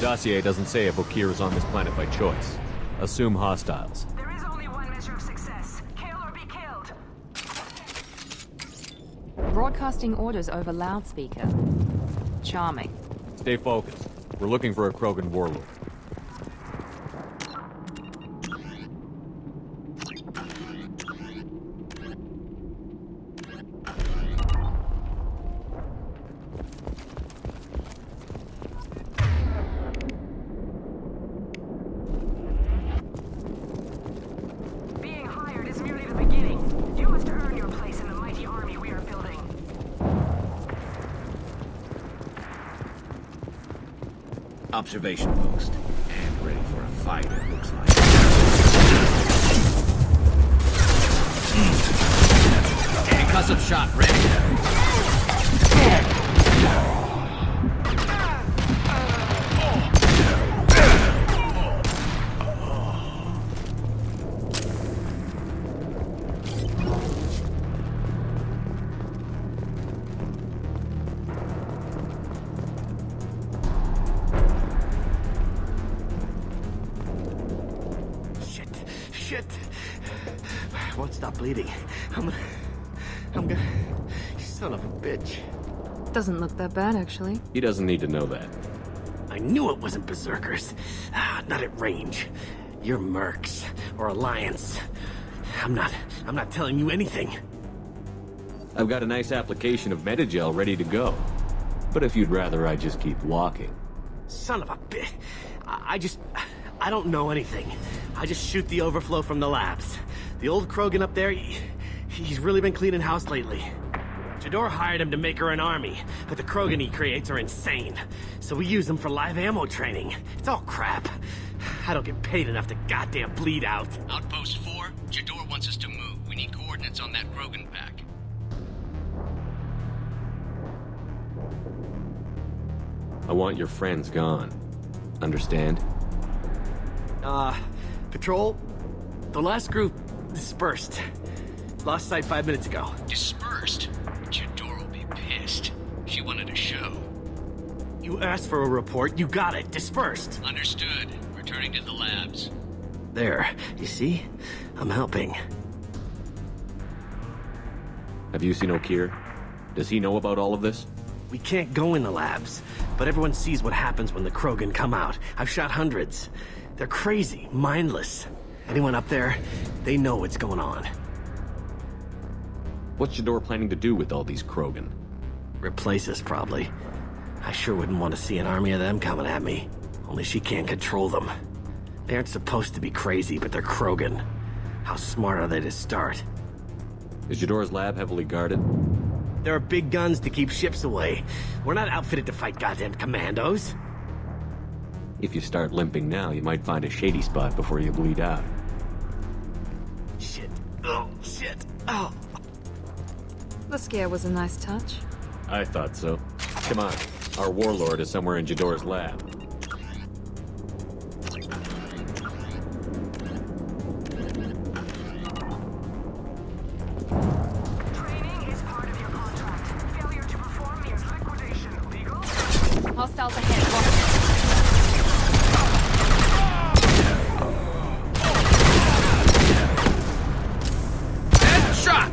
dossier doesn't say if Okir is on this planet by choice. Assume hostiles. There is only one measure of success. Kill or be killed. Broadcasting orders over loudspeaker. Charming. Stay focused. We're looking for a Krogan warlord. Being hired is merely the beginning. You must earn your place in the mighty army we are building. Observation post. And ready for a fight, it looks like. Concussive shot ready. Shit. I won't stop bleeding. I'm gonna... Son of a bitch. Doesn't look that bad, actually. He doesn't need to know that. I knew it wasn't berserkers. Not at range. You're mercs or Alliance. I'm not telling you anything. I've got a nice application of Metagel ready to go. But if you'd rather I just keep walking. Son of a bitch. I don't know anything. I just shoot the overflow from the labs. The old Krogan up there, he's really been cleaning house lately. Jador hired him to make her an army, but the Krogan he creates are insane. So we use them for live ammo training. It's all crap. I don't get paid enough to goddamn bleed out. Outpost 4, Jador wants us to move. We need coordinates on that Krogan pack. I want your friends gone. Understand? Patrol? The last group dispersed. Lost sight 5 minutes ago. Dispersed? Jador will be pissed. She wanted a show. You asked for a report, you got it. Dispersed. Understood. Returning to the labs. There. You see? I'm helping. Have you seen Okir? Does he know about all of this? We can't go in the labs, but everyone sees what happens when the Krogan come out. I've shot hundreds. They're crazy, mindless. Anyone up there, they know what's going on. What's Jador planning to do with all these Krogan? Replace us, probably. I sure wouldn't want to see an army of them coming at me. Only she can't control them. They aren't supposed to be crazy, but they're Krogan. How smart are they to start? Is Jador's lab heavily guarded? There are big guns to keep ships away. We're not outfitted to fight goddamn commandos. If you start limping now, you might find a shady spot before you bleed out. Shit. Oh, shit. Oh. The scare was a nice touch. I thought so. Come on. Our warlord is somewhere in Jador's lab. Training is part of your contract. Failure to perform means liquidation. Legal? Hostiles ahead. Watch. Shot!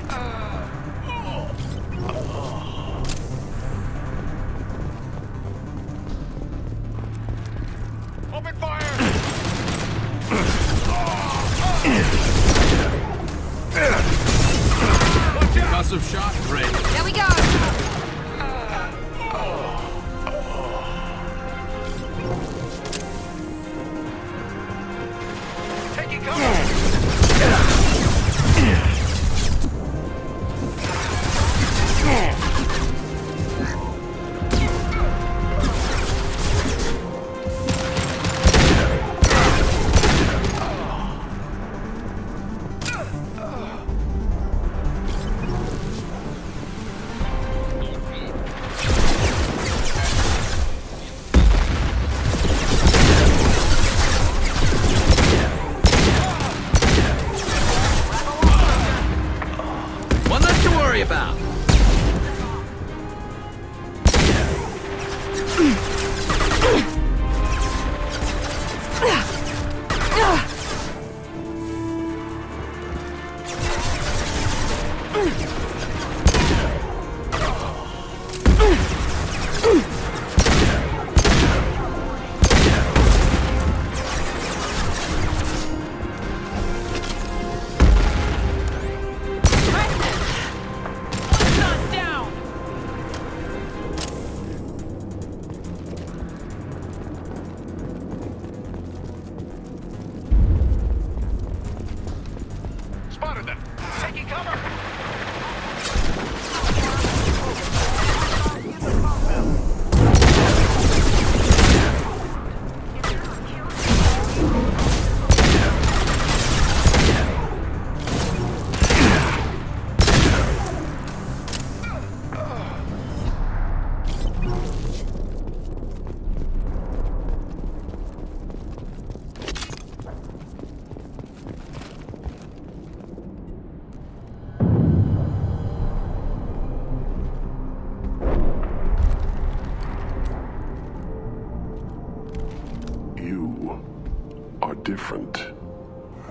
Open fire! Concussive shot ready. There we go! Taking cover! You are different.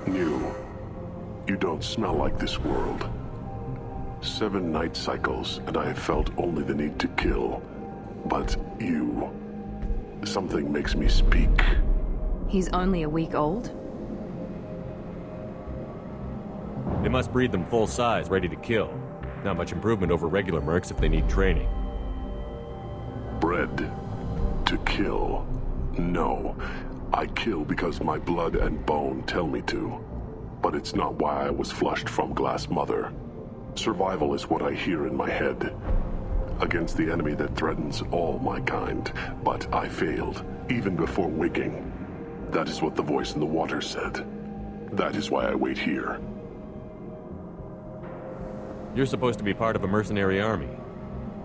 New. You don't smell like this world. 7 night cycles, and I have felt only the need to kill. But you... something makes me speak. He's only a week old? They must breed them full size, ready to kill. Not much improvement over regular mercs if they need training. Bred to kill. No. I kill because my blood and bone tell me to. But it's not why I was flushed from Glass Mother. Survival is what I hear in my head. Against the enemy that threatens all my kind. But I failed, even before waking. That is what the voice in the water said. That is why I wait here. You're supposed to be part of a mercenary army.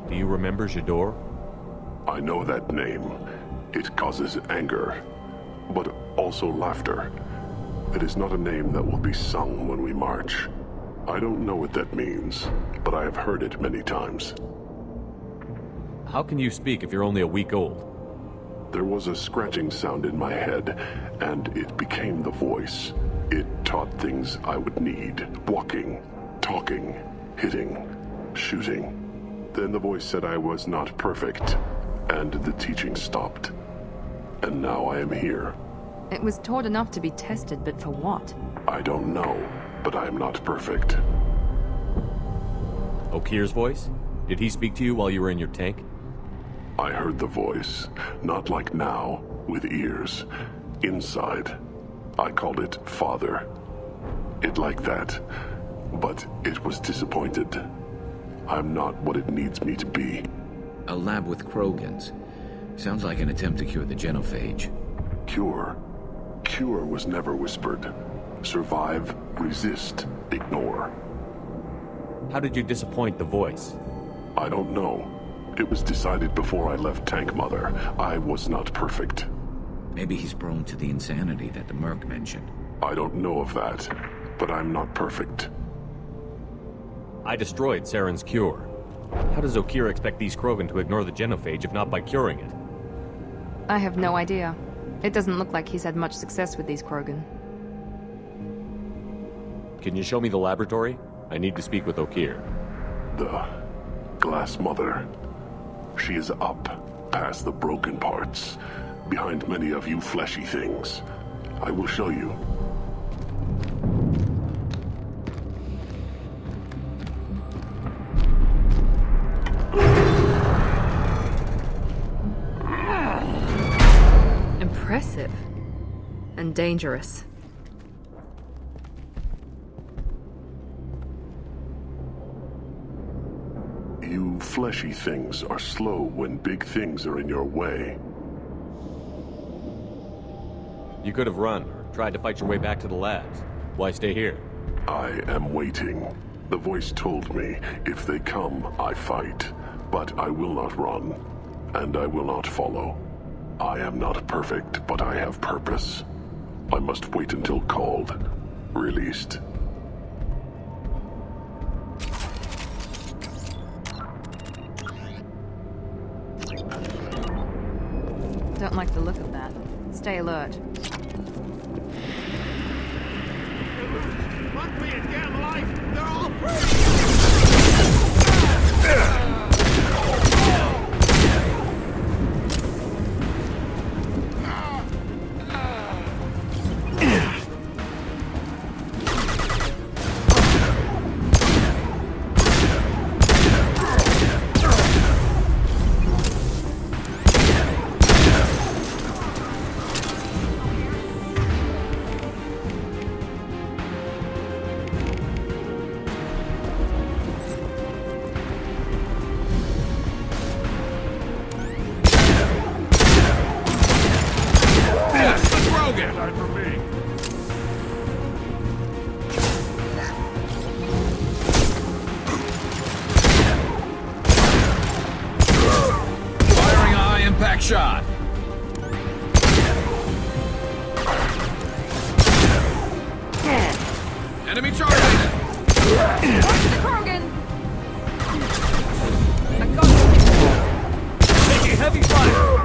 Do you remember J'adore? I know that name. It causes anger, but also laughter. It is not a name that will be sung when we march. I don't know what that means, but I have heard it many times. How can you speak if you're only a week old? There was a scratching sound in my head, and it became the voice. It taught things I would need. Walking, talking, hitting, shooting. Then the voice said I was not perfect, and the teaching stopped. And now I am here. It was taught enough to be tested, but for what? I don't know, but I am not perfect. Okir's voice? Did he speak to you while you were in your tank? I heard the voice, not like now, with ears. Inside. I called it Father. It like that, but it was disappointed. I'm not what it needs me to be. A lab with Krogans. Sounds like an attempt to cure the genophage. Cure. Cure was never whispered. Survive, resist, ignore. How did you disappoint the voice? I don't know. It was decided before I left Tank Mother. I was not perfect. Maybe he's prone to the insanity that the Merc mentioned. I don't know of that, but I'm not perfect. I destroyed Saren's cure. How does Okir expect these Krogan to ignore the genophage if not by curing it? I have no idea. It doesn't look like he's had much success with these Krogan. Can you show me the laboratory? I need to speak with Okir. The Glass Mother. She is up, past the broken parts, behind many of you fleshy things. I will show you. Impressive. And dangerous. You fleshy things are slow when big things are in your way. You could have run, or tried to fight your way back to the labs. Why stay here? I am waiting. The voice told me, if they come, I fight. But I will not run, and I will not follow. I am not perfect, but I have purpose. I must wait until called, released. Don't like the look of that. Stay alert. Want me a damn life? They're all free! Shot. Enemy charging. Watch the Krogan! I got him. Taking heavy fire!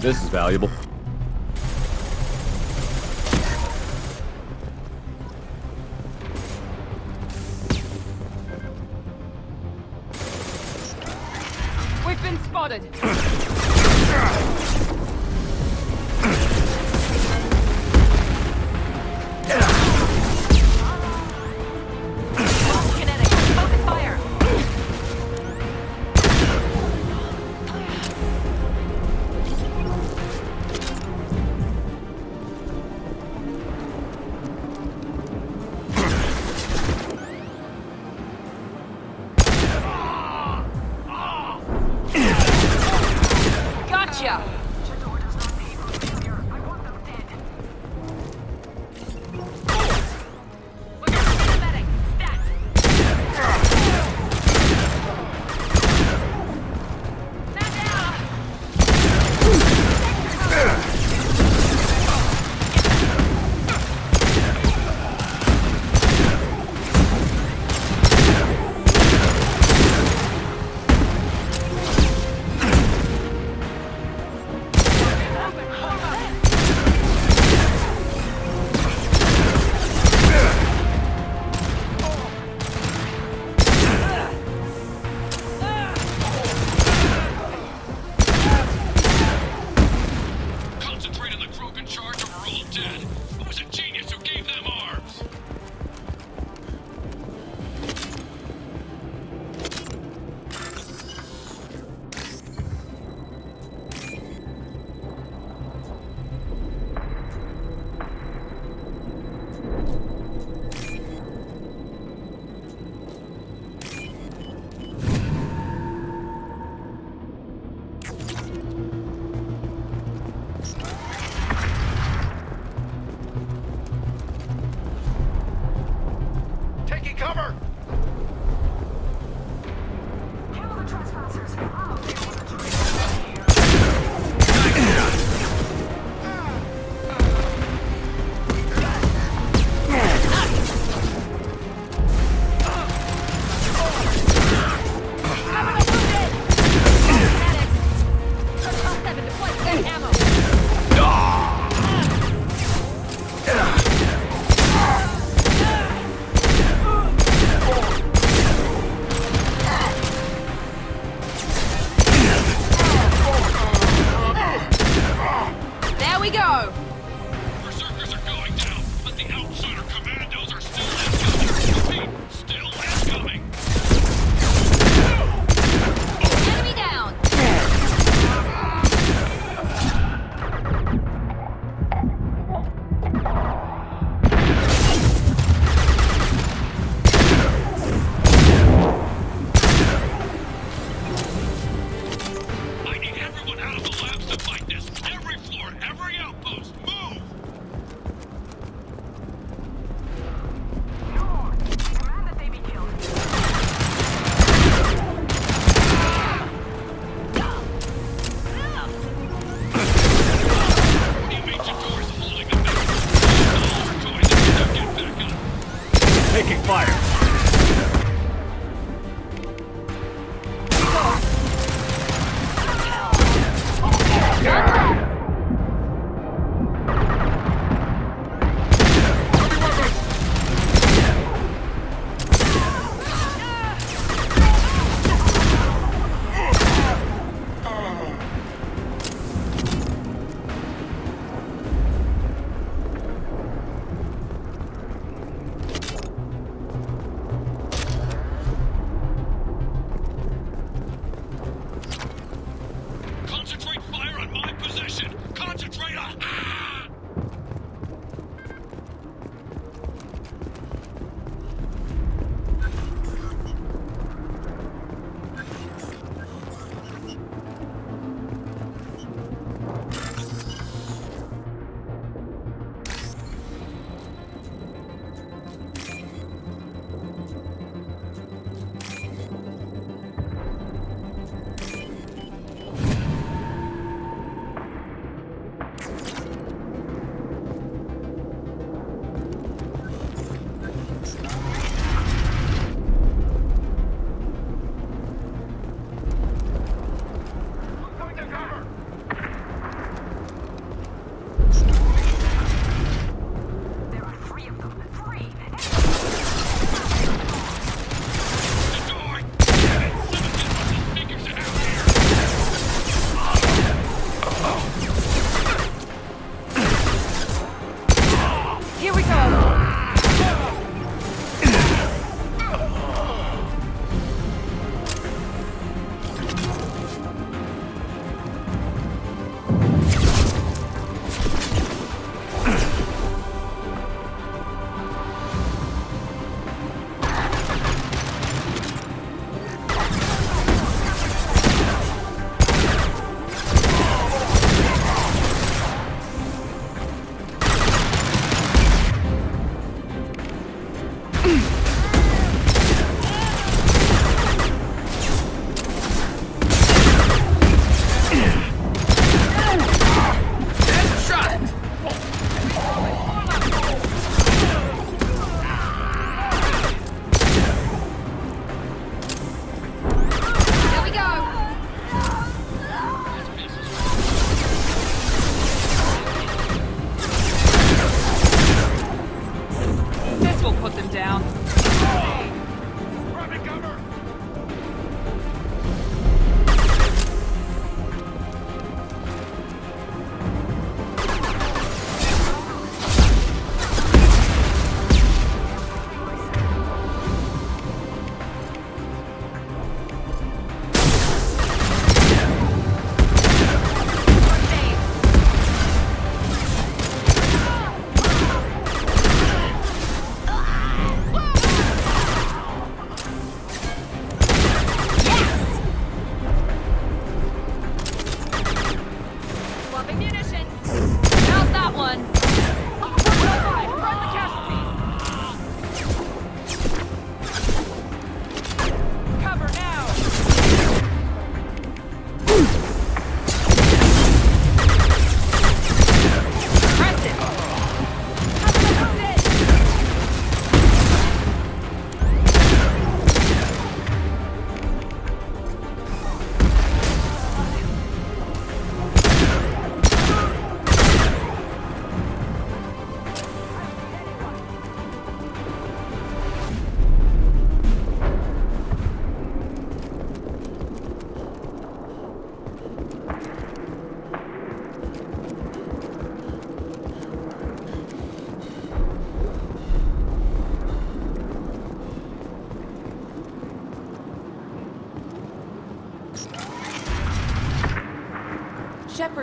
This is valuable. We've been spotted. Kinetic. Focus fire. Gotcha! Chador does not pay for failure. I want them dead. Look at the medic. Stat. Man down. Concentrate on the Krogan charge or we're all dead. Who was a genius who gave them arms? Taking cover! Kill the trespassers. I'll deal with the traitors. There we go! Berserkers are going down, but the outsider commandos are still incoming. Repeat, still incoming. Enemy down! I need everyone out of the labs to fight this. Every floor, every outpost, move! No. Command that they be killed. Teammate Jador's holding them back. All join them to get back up. Taking fire.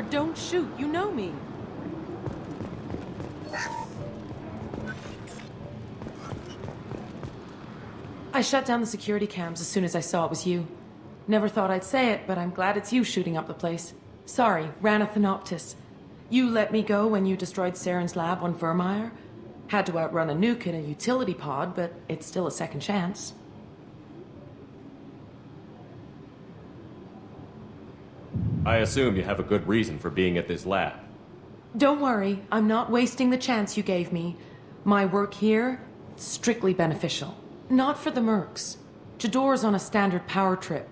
Shepard, don't shoot. You know me. I shut down the security cams as soon as I saw it was you. Never thought I'd say it, but I'm glad it's you shooting up the place. Sorry, Ranathanoptis. You let me go when you destroyed Saren's lab on Vermeer. Had to outrun a nuke in a utility pod, but it's still a second chance. I assume you have a good reason for being at this lab. Don't worry, I'm not wasting the chance you gave me. My work here, strictly beneficial. Not for the mercs. Jador's on a standard power trip.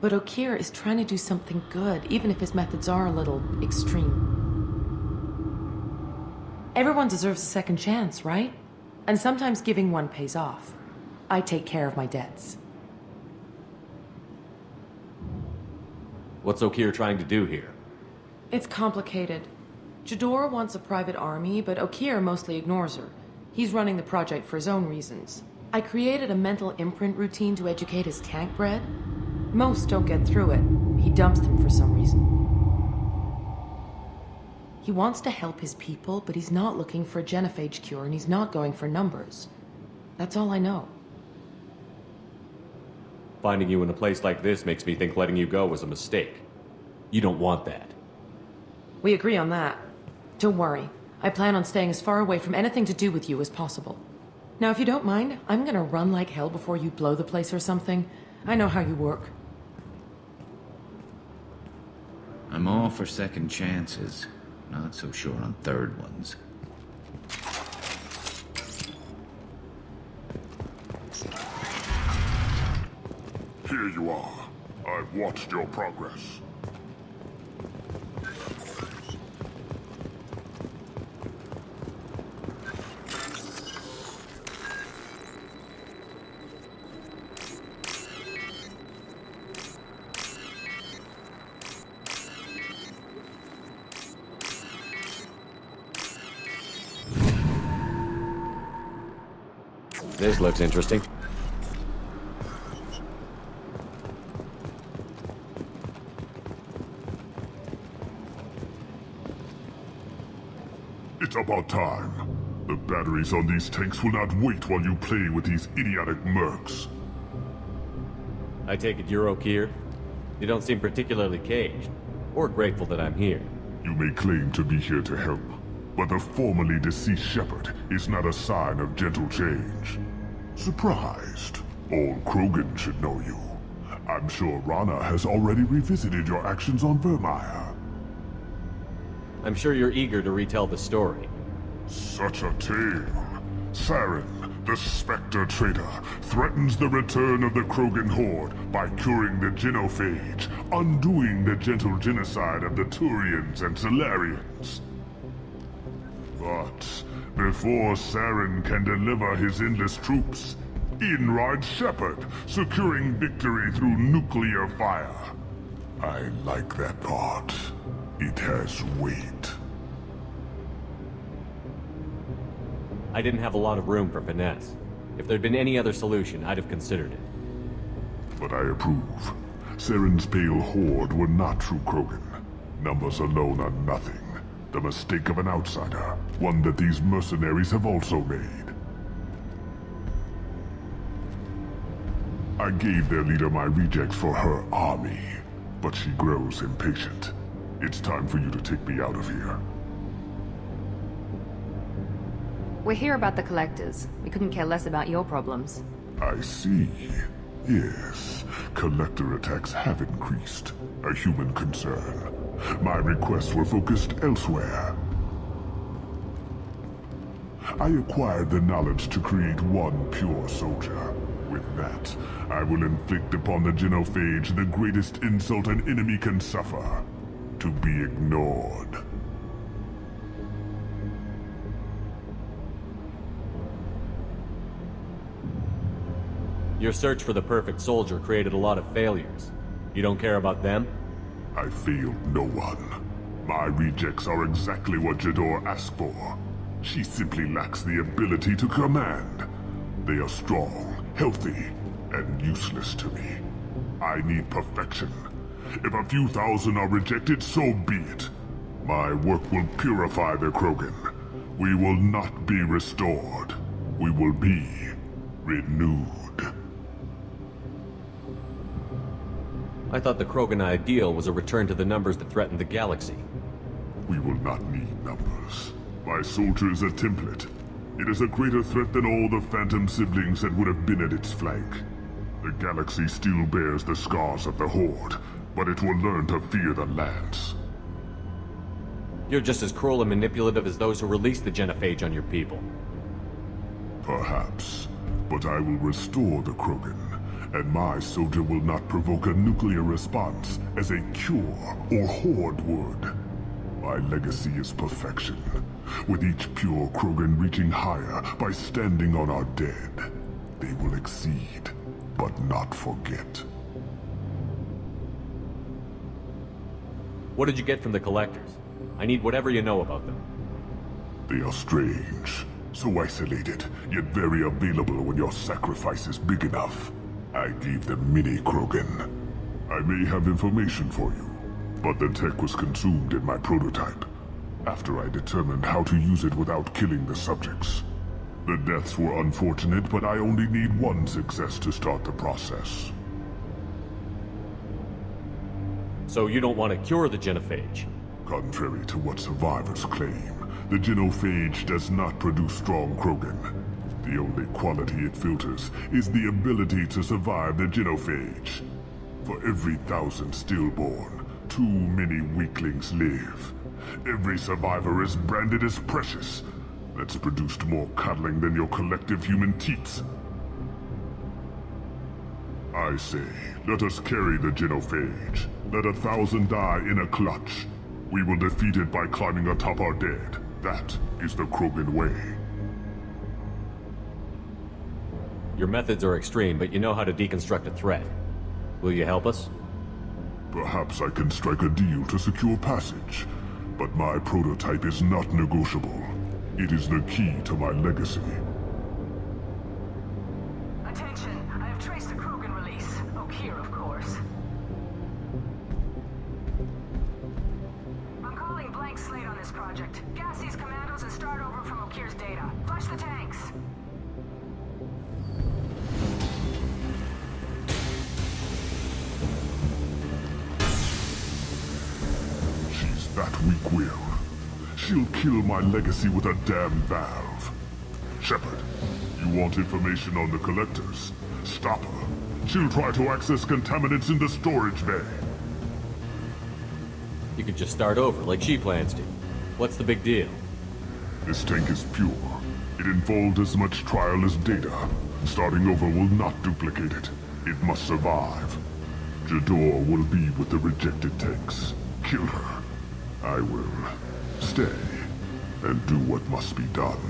But Okir is trying to do something good, even if his methods are a little extreme. Everyone deserves a second chance, right? And sometimes giving one pays off. I take care of my debts. What's Okir trying to do here? It's complicated. Jador wants a private army, but Okir mostly ignores her. He's running the project for his own reasons. I created a mental imprint routine to educate his tank bred. Most don't get through it. He dumps them for some reason. He wants to help his people, but he's not looking for a genophage cure, and he's not going for numbers. That's all I know. Finding you in a place like this makes me think letting you go was a mistake. You don't want that. We agree on that. Don't worry. I plan on staying as far away from anything to do with you as possible. Now, if you don't mind, I'm gonna run like hell before you blow the place or something. I know how you work. I'm all for second chances. Not so sure on third ones. Here you are. I've watched your progress. This looks interesting. It's about time. The batteries on these tanks will not wait while you play with these idiotic mercs. I take it you're Okir? You don't seem particularly caged, or grateful that I'm here. You may claim to be here to help, but the formerly deceased Shepard is not a sign of gentle change. Surprised? Old Krogan should know you. I'm sure Rana has already revisited your actions on Vermeer. I'm sure you're eager to retell the story. Such a tale. Saren, the Spectre traitor, threatens the return of the Krogan horde by curing the genophage, undoing the gentle genocide of the Turians and Solarians. But before Saren can deliver his endless troops, in rides Shepard, securing victory through nuclear fire. I like that part. It has weight. I didn't have a lot of room for finesse. If there'd been any other solution, I'd have considered it. But I approve. Saren's pale horde were not true Krogan. Numbers alone are nothing. The mistake of an outsider, one that these mercenaries have also made. I gave their leader my rejects for her army, but she grows impatient. It's time for you to take me out of here. We're here about the collectors. We couldn't care less about your problems. I see. Yes, collector attacks have increased. A human concern. My requests were focused elsewhere. I acquired the knowledge to create one pure soldier. With that, I will inflict upon the genophage the greatest insult an enemy can suffer. To be ignored. Your search for the perfect soldier created a lot of failures. You don't care about them? I failed no one. My rejects are exactly what Jador asked for. She simply lacks the ability to command. They are strong, healthy, and useless to me. I need perfection. If a few thousand are rejected, so be it. My work will purify the Krogan. We will not be restored. We will be renewed. I thought the Krogan ideal was a return to the numbers that threatened the galaxy. We will not need numbers. My soldier is a template. It is a greater threat than all the Phantom siblings that would have been at its flank. The galaxy still bears the scars of the Horde, but it will learn to fear the Lance. You're just as cruel and manipulative as those who released the genophage on your people. Perhaps, but I will restore the Krogan, and my soldier will not provoke a nuclear response as a cure or Horde would. My legacy is perfection, with each pure Krogan reaching higher by standing on our dead. They will exceed, but not forget. What did you get from the collectors? I need whatever you know about them. They are strange, so isolated, yet very available when your sacrifice is big enough. I gave them mini Krogan. I may have information for you, but the tech was consumed in my prototype, after I determined how to use it without killing the subjects. The deaths were unfortunate, but I only need one success to start the process. So you don't want to cure the genophage? Contrary to what survivors claim, the genophage does not produce strong Krogan. The only quality it filters is the ability to survive the genophage. For every 1,000 stillborn, too many weaklings live. Every survivor is branded as precious. That's produced more cuddling than your collective human teats. I say, let us carry the genophage. Let 1,000 die in a clutch. We will defeat it by climbing atop our dead. That is the Krogan way. Your methods are extreme, but you know how to deconstruct a threat. Will you help us? Perhaps I can strike a deal to secure passage, but my prototype is not negotiable. It is the key to my legacy. Attention, I have traced the Krogan release. Okier, of course. I'm calling blank slate on this project. Gas these commandos and start over from Okier's data. Flush the tanks. She's that weak-willed. She'll kill my legacy with a damn valve. Shepard, you want information on the collectors? Stop her. She'll try to access contaminants in the storage bay. You could just start over, like she plans to. What's the big deal? This tank is pure. It involved as much trial as data. Starting over will not duplicate it. It must survive. Jador will be with the rejected tanks. Kill her. I will stay and do what must be done.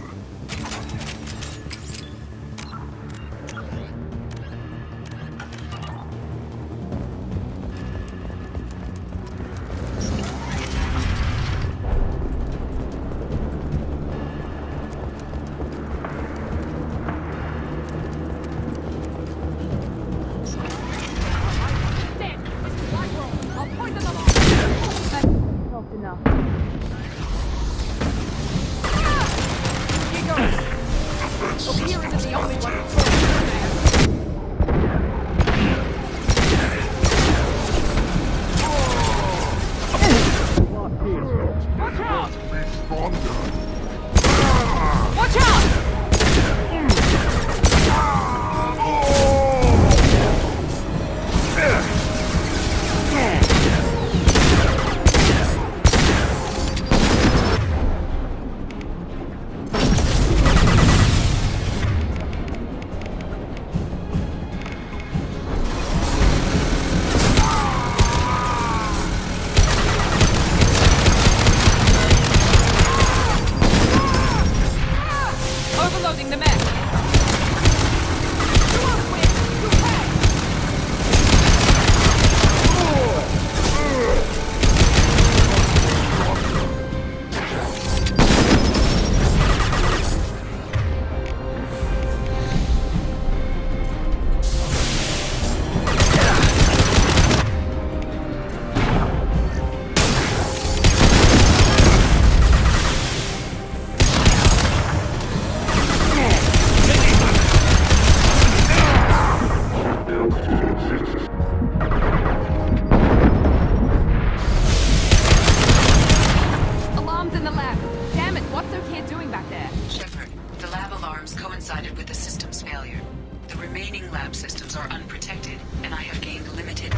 remaining lab systems are unprotected, and I have gained limited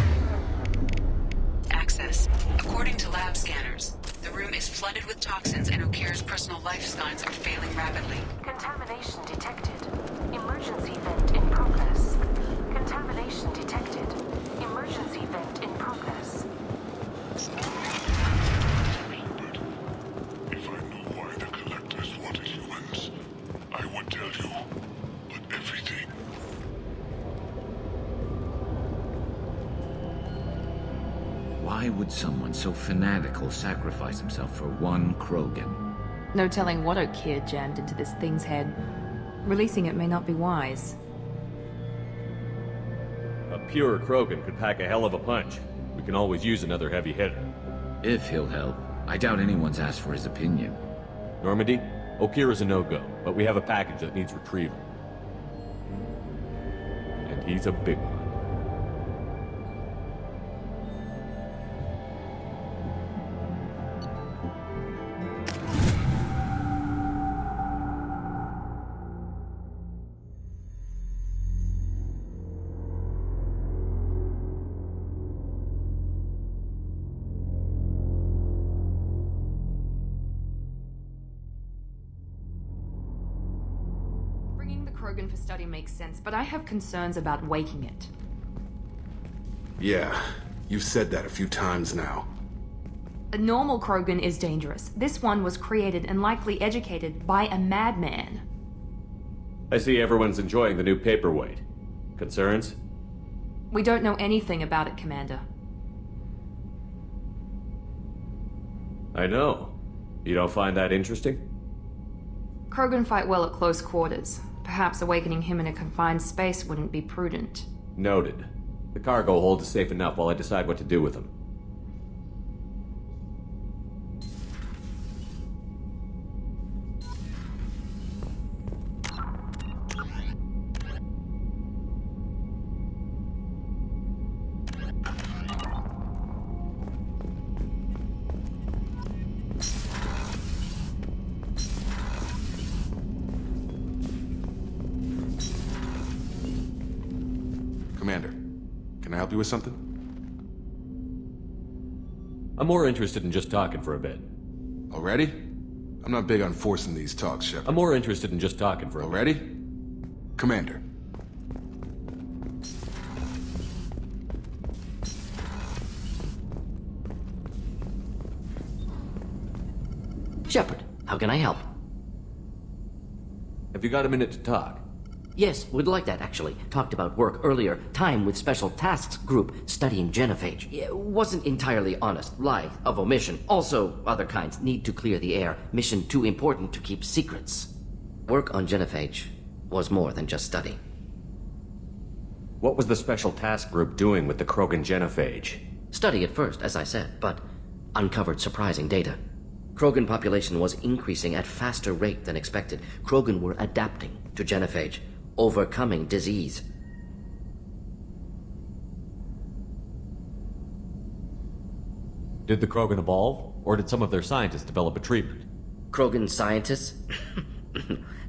access. According to lab scanners, the room is flooded with toxins and Okira's personal life signs are failing rapidly. Contamination detected. Emergency vent in progress. Contamination detected. Emergency vent in progress. If I knew why the collectors wanted humans, I would tell you. But everything. Why would someone so fanatical sacrifice himself for one Krogan? No telling what Okir jammed into this thing's head. Releasing it may not be wise. A pure Krogan could pack a hell of a punch. We can always use another heavy hitter. If he'll help. I doubt anyone's asked for his opinion. Normandy, Okir is a no-go, but we have a package that needs retrieval. And he's a big one. Bringing the Krogan for study makes sense, but I have concerns about waking it. Yeah, you've said that a few times now. A normal Krogan is dangerous. This one was created and likely educated by a madman. I see everyone's enjoying the new paperweight. Concerns? We don't know anything about it, Commander. I know. You don't find that interesting? Krogan fight well at close quarters. Perhaps awakening him in a confined space wouldn't be prudent. Noted. The cargo hold is safe enough while I decide what to do with him. Commander, can I help you with something? I'm more interested in just talking for a bit. Already? I'm not big on forcing these talks, Shepard. I'm more interested in just talking for a bit. Already? Commander. Shepard, how can I help? Have you got a minute to talk? Yes, would like that, actually. Talked about work earlier. Time with Special Tasks Group studying genophage. Wasn't entirely honest. Lie of omission. Also, other kinds. Need to clear the air. Mission too important to keep secrets. Work on genophage was more than just study. What was the Special Task Group doing with the Krogan genophage? Study at first, as I said, but uncovered surprising data. Krogan population was increasing at faster rate than expected. Krogan were adapting to genophage, overcoming disease. Did the Krogan evolve, or did some of their scientists develop a treatment? Krogan scientists?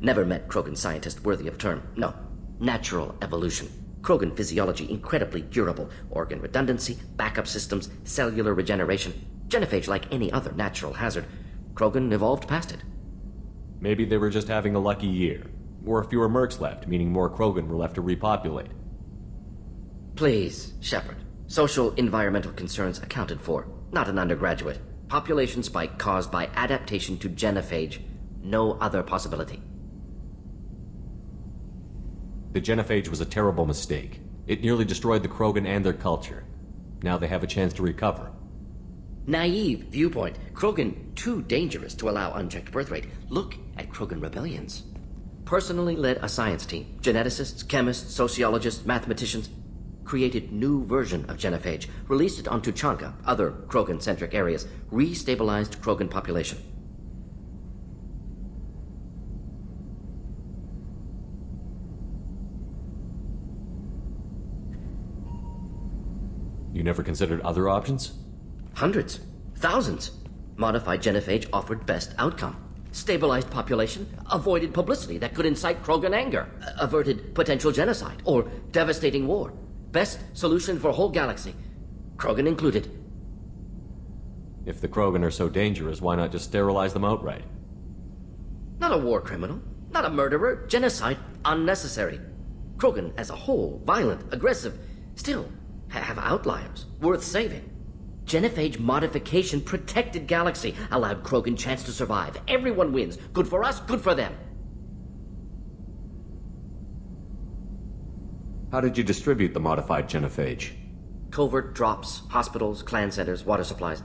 Never met Krogan scientist worthy of term. No. Natural evolution. Krogan physiology incredibly durable. Organ redundancy, backup systems, cellular regeneration. Genophage like any other natural hazard. Krogan evolved past it. Maybe they were just having a lucky year. Or fewer mercs left, meaning more Krogan were left to repopulate. Please, Shepard. Social environmental concerns accounted for. Not an undergraduate. Population spike caused by adaptation to genophage. No other possibility. The genophage was a terrible mistake. It nearly destroyed the Krogan and their culture. Now they have a chance to recover. Naive viewpoint. Krogan too dangerous to allow unchecked birth rate. Look at Krogan rebellions. Personally led a science team. Geneticists, chemists, sociologists, mathematicians. Created new version of genophage. Released it onto Chanka, other Krogan-centric areas. Restabilized Krogan population. You never considered other options? Hundreds. Thousands. Modified genophage offered best outcome. Stabilized population, avoided publicity that could incite Krogan anger, averted potential genocide, or devastating war. Best solution for whole galaxy, Krogan included. If the Krogan are so dangerous, why not just sterilize them outright? Not a war criminal, not a murderer, genocide, unnecessary. Krogan as a whole, violent, aggressive, still have outliers, worth saving. Genophage modification protected galaxy, allowed Krogan chance to survive. Everyone wins. Good for us, good for them. How did you distribute the modified genophage? Covert drops, hospitals, clan centers, water supplies.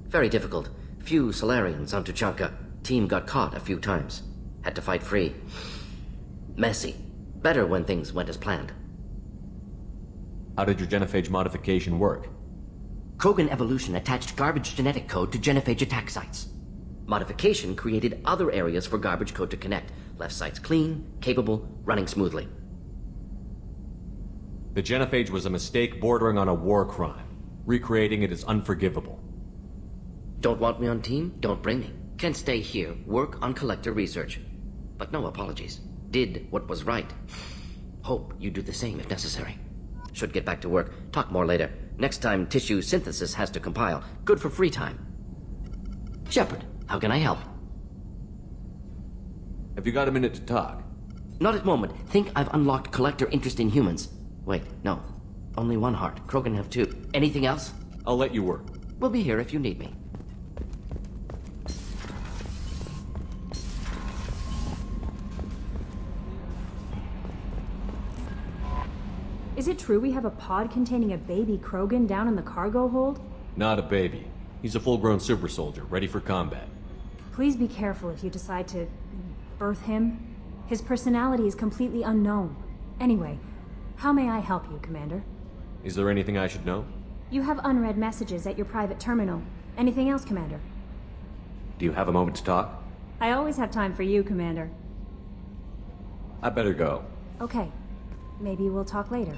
Very difficult. Few Solarians on Tuchanka. Team got caught a few times. Had to fight free. Messy. Better when things went as planned. How did your genophage modification work? Krogan evolution attached garbage genetic code to genophage attack sites. Modification created other areas for garbage code to connect. Left sites clean, capable, running smoothly. The genophage was a mistake bordering on a war crime. Recreating it is unforgivable. Don't want me on team? Don't bring me. Can stay here, work on collector research. But no apologies. Did what was right. Hope you do the same if necessary. Should get back to work. Talk more later. Next time tissue synthesis has to compile. Good for free time. Shepard, how can I help? Have you got a minute to talk? Not at moment. Think I've unlocked collector interest in humans. Wait, no. Only one heart. Krogan have two. Anything else? I'll let you work. We'll be here if you need me. Is it true we have a pod containing a baby Krogan down in the cargo hold? Not a baby. He's a full-grown super soldier, ready for combat. Please be careful if you decide to birth him. His personality is completely unknown. Anyway, how may I help you, Commander? Is there anything I should know? You have unread messages at your private terminal. Anything else, Commander? Do you have a moment to talk? I always have time for you, Commander. I better go. Okay. Maybe we'll talk later.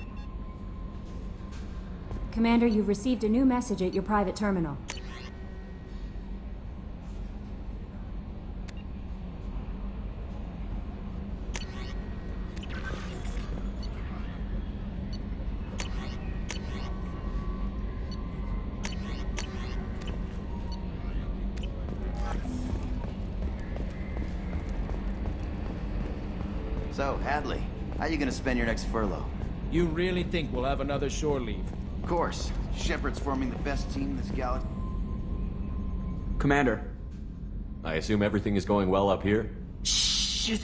Commander, you've received a new message at your private terminal. So, Hadley, how you gonna spend your next furlough? You really think we'll have another shore leave? Of course. Shepard's forming the best team in this galaxy. Commander. I assume everything is going well up here? Shh.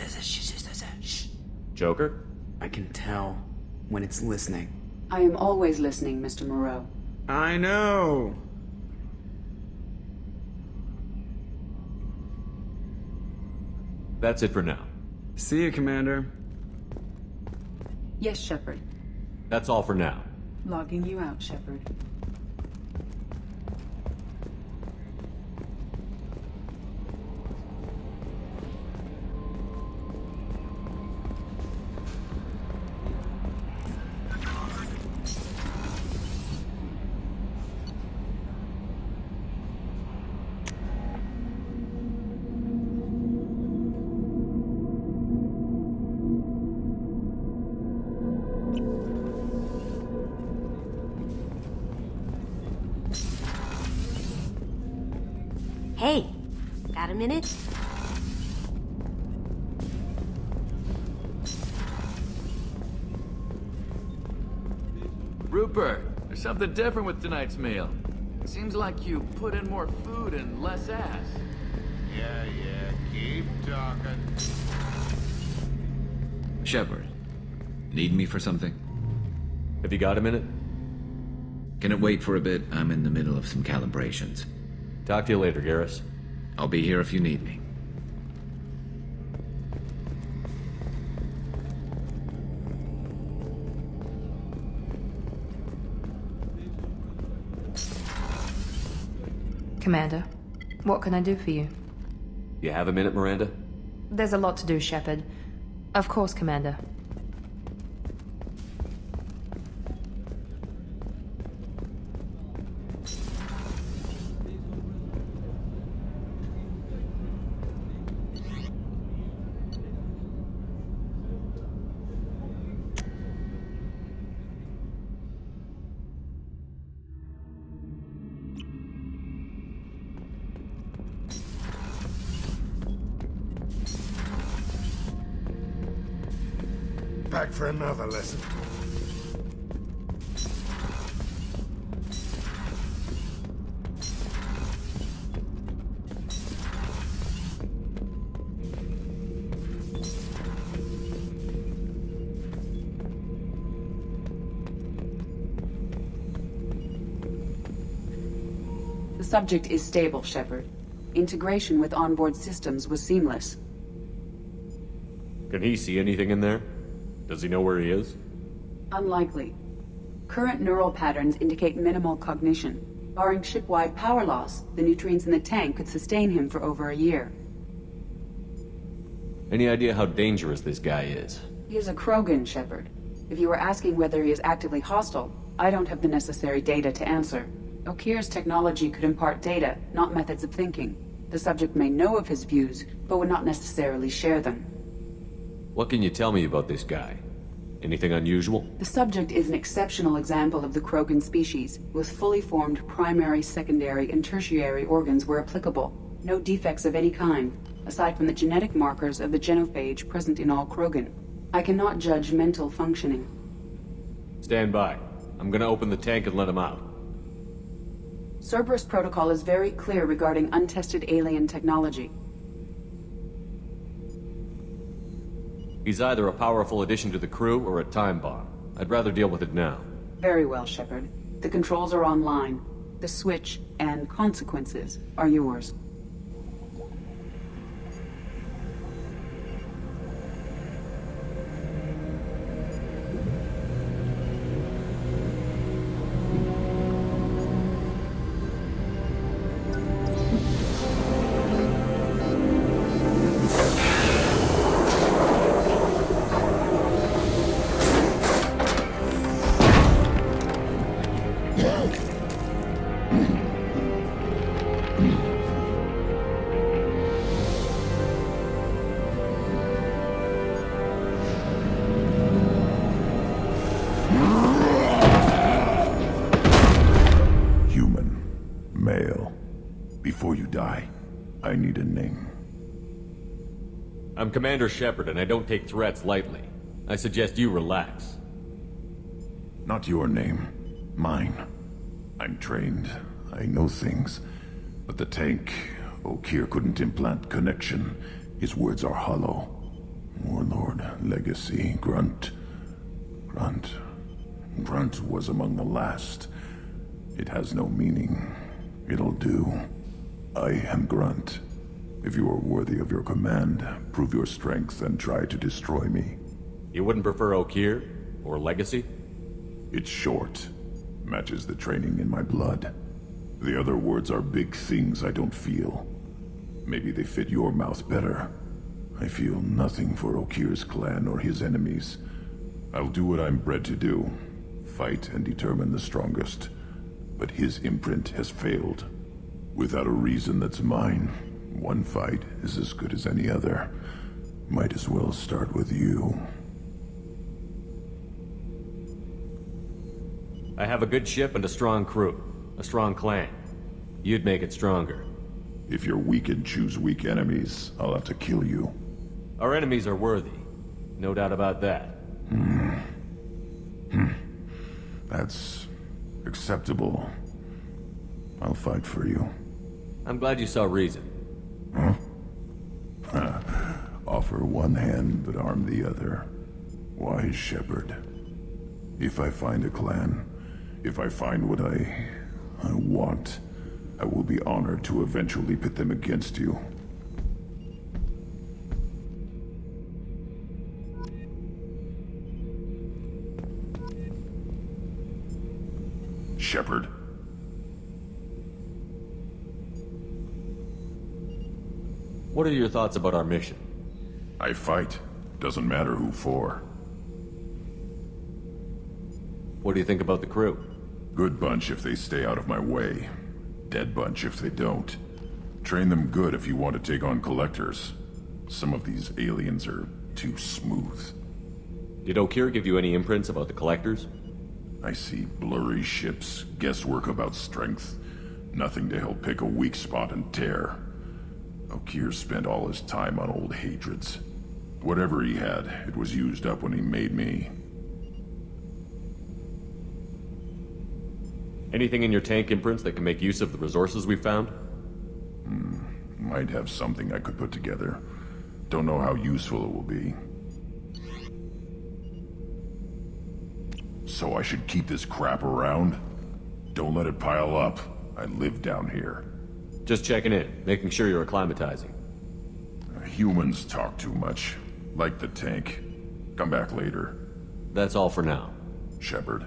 Joker? I can tell when it's listening. I am always listening, Mr. Moreau. I know. That's it for now. See you, Commander. Yes, Shepard. That's all for now. Logging you out, Shepard. Hey, got a minute? Rupert, there's something different with tonight's meal. Seems like you put in more food and less ass. Yeah, keep talking. Shepard, need me for something? Have you got a minute? Can it wait for a bit? I'm in the middle of some calibrations. Talk to you later, Garrus. I'll be here if you need me. Commander, what can I do for you? You have a minute, Miranda? There's a lot to do, Shepard. Of course, Commander. back for another lesson. The subject is stable, Shepard. Integration with onboard systems was seamless. Can he see anything in there? Does he know where he is? Unlikely. Current neural patterns indicate minimal cognition. Barring ship-wide power loss, the nutrients in the tank could sustain him for over a year. Any idea how dangerous this guy is? He is a Krogan, Shepard. If you were asking whether he is actively hostile, I don't have the necessary data to answer. Okir's technology could impart data, not methods of thinking. The subject may know of his views, but would not necessarily share them. What can you tell me about this guy? Anything unusual? The subject is an exceptional example of the Krogan species, with fully formed primary, secondary, and tertiary organs where applicable. No defects of any kind, aside from the genetic markers of the genophage present in all Krogan. I cannot judge mental functioning. Stand by. I'm gonna open the tank and let him out. Cerberus protocol is very clear regarding untested alien technology. He's either a powerful addition to the crew or a time bomb. I'd rather deal with it now. Very well, Shepard. The controls are online. The switch and consequences are yours. I need a name. I'm Commander Shepard, and I don't take threats lightly. I suggest you relax. Not your name. Mine. I'm trained. I know things. But the tank, Okir couldn't implant connection. His words are hollow. Warlord, Legacy, Grunt. Grunt was among the last. It has no meaning. It'll do. I am Grunt. If you are worthy of your command, prove your strength and try to destroy me. You wouldn't prefer Okir? Or Legacy? It's short. Matches the training in my blood. The other words are big things I don't feel. Maybe they fit your mouth better. I feel nothing for Okir's clan or his enemies. I'll do what I'm bred to do. Fight and determine the strongest. But his imprint has failed. Without a reason that's mine, one fight is as good as any other. Might as well start with you. I have a good ship and a strong crew. A strong clan. You'd make it stronger. If you're weak and choose weak enemies, I'll have to kill you. Our enemies are worthy. No doubt about that. That's acceptable. I'll fight for you. I'm glad you saw reason. Huh? Offer one hand, but arm the other. Wise Shepard. If I find a clan, if I find what I want, I will be honored to eventually pit them against you. Shepard. What are your thoughts about our mission? I fight. Doesn't matter who for. What do you think about the crew? Good bunch if they stay out of my way. Dead bunch if they don't. Train them good if you want to take on collectors. Some of these aliens are too smooth. Did Okir give you any imprints about the collectors? I see blurry ships, guesswork about strength. Nothing to help pick a weak spot and tear. Okir spent all his time on old hatreds. Whatever he had, it was used up when he made me. Anything in your tank imprints that can make use of the resources we found? Might have something I could put together. Don't know how useful it will be. So I should keep this crap around? Don't let it pile up. I live down here. Just checking in, making sure you're acclimatizing. Humans talk too much. Like the tank. Come back later. That's all for now. Shepard.